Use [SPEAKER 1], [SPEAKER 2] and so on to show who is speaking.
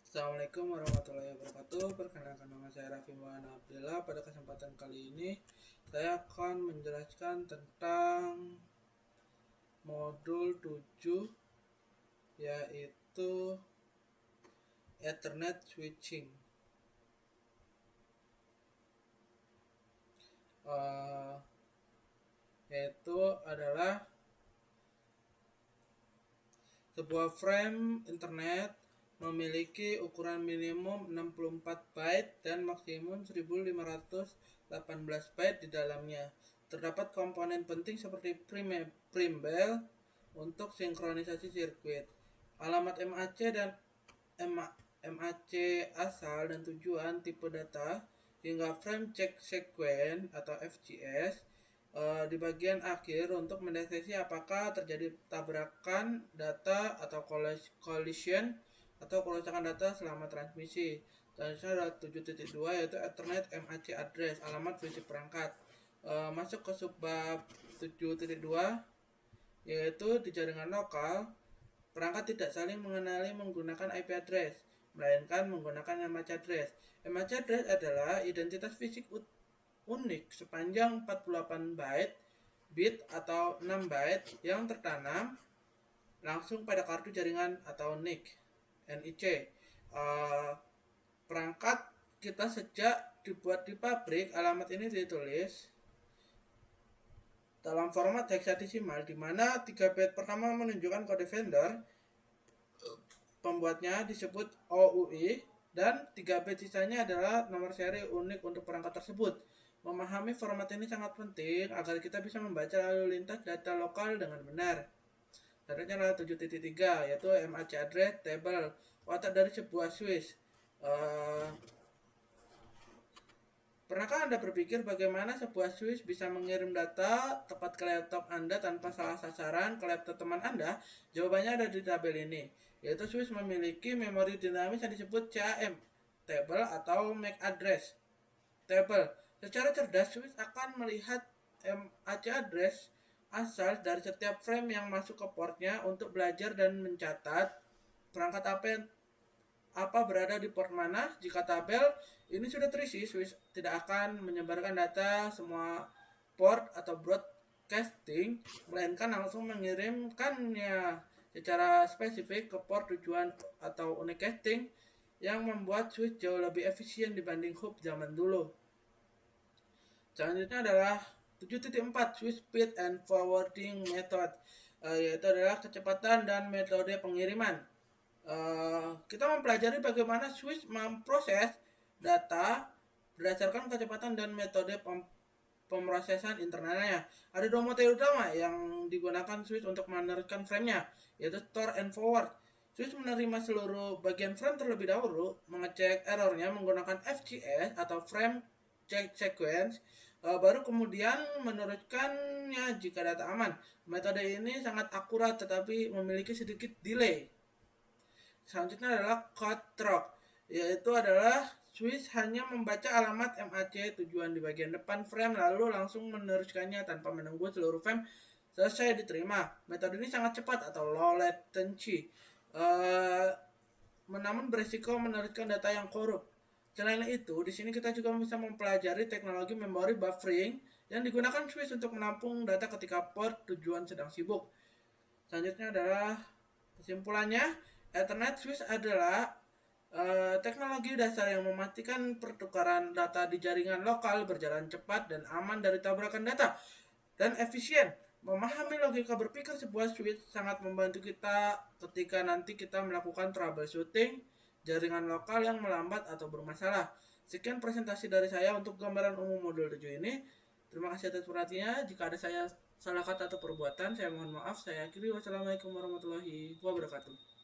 [SPEAKER 1] Assalamualaikum warahmatullahi wabarakatuh. Perkenalkan nama saya Raffi Maulana Abdillah. Pada kesempatan kali ini saya akan menjelaskan tentang modul 7, yaitu Ethernet switching. Yaitu adalah sebuah frame internet memiliki ukuran minimum 64 byte dan maksimum 1518 byte di dalamnya. Terdapat komponen penting seperti primbel untuk sinkronisasi sirkuit. Alamat MAC dan MAC asal dan tujuan, tipe data, hingga frame check sequence atau FCS di bagian akhir untuk mendeteksi apakah terjadi tabrakan data atau collision atau kerusakan data selama transmisi. Selanjutnya adalah 7.2, yaitu Ethernet MAC address, alamat fisik perangkat. Masuk ke subbab 7.2, yaitu di jaringan lokal perangkat tidak saling mengenali menggunakan IP address, melainkan menggunakan MAC address. MAC address adalah identitas fisik unik sepanjang 48 bit atau 6 byte yang tertanam langsung pada kartu jaringan atau NIC. Perangkat kita sejak dibuat di pabrik, alamat ini ditulis dalam format heksadesimal, di mana 3 bit pertama menunjukkan kode vendor, pembuatnya disebut OUI, dan 3 bit sisanya adalah nomor seri unik untuk perangkat tersebut. Memahami format ini sangat penting agar kita bisa membaca lalu lintas data lokal dengan benar. Selanjutnya adalah 7.3, yaitu MAC address table, watak dari sebuah switch. Pernahkah Anda berpikir bagaimana sebuah switch bisa mengirim data tepat ke laptop Anda tanpa salah sasaran ke laptop teman Anda? Jawabannya ada di tabel ini, yaitu switch memiliki memori dinamis yang disebut CAM table atau MAC address table. Secara cerdas, switch akan melihat MAC address asal dari setiap frame yang masuk ke portnya untuk belajar dan mencatat perangkat apa berada di port mana. Jika tabel ini sudah terisi, switch tidak akan menyebarkan data semua port atau broadcasting, melainkan langsung mengirimkannya secara spesifik ke port tujuan atau unicasting, yang membuat switch jauh lebih efisien dibanding hub zaman dulu. Selanjutnya adalah 7.4, switch speed and forwarding method, yaitu adalah kecepatan dan metode pengiriman. Kita mempelajari bagaimana switch memproses data berdasarkan kecepatan dan metode pemrosesan internalnya. Ada 2 metode utama yang digunakan switch untuk meneruskan frame-nya, yaitu store and forward. Switch menerima seluruh bagian frame terlebih dahulu, mengecek errornya menggunakan FCS atau frame check sequence, baru kemudian meneruskannya jika data aman. Metode ini sangat akurat tetapi memiliki sedikit delay. Selanjutnya adalah code drop, yaitu adalah switch hanya membaca alamat MAC tujuan di bagian depan frame lalu langsung meneruskannya tanpa menunggu seluruh frame selesai diterima. Metode ini sangat cepat atau low latency, namun berisiko meneruskan data yang korup. Selain itu, di sini kita juga bisa mempelajari teknologi memory buffering yang digunakan switch untuk menampung data ketika port tujuan sedang sibuk. Selanjutnya adalah kesimpulannya, Ethernet switch adalah teknologi dasar yang memastikan pertukaran data di jaringan lokal berjalan cepat dan aman dari tabrakan data dan efisien. Memahami logika berpikir sebuah switch sangat membantu kita ketika nanti kita melakukan troubleshooting jaringan lokal yang melambat atau bermasalah. Sekian presentasi dari saya untuk gambaran umum modul 7 ini. Terima kasih atas perhatiannya. Jika ada saya salah kata atau perbuatan, saya mohon maaf. Saya akhiri. Wassalamualaikum warahmatullahi wabarakatuh.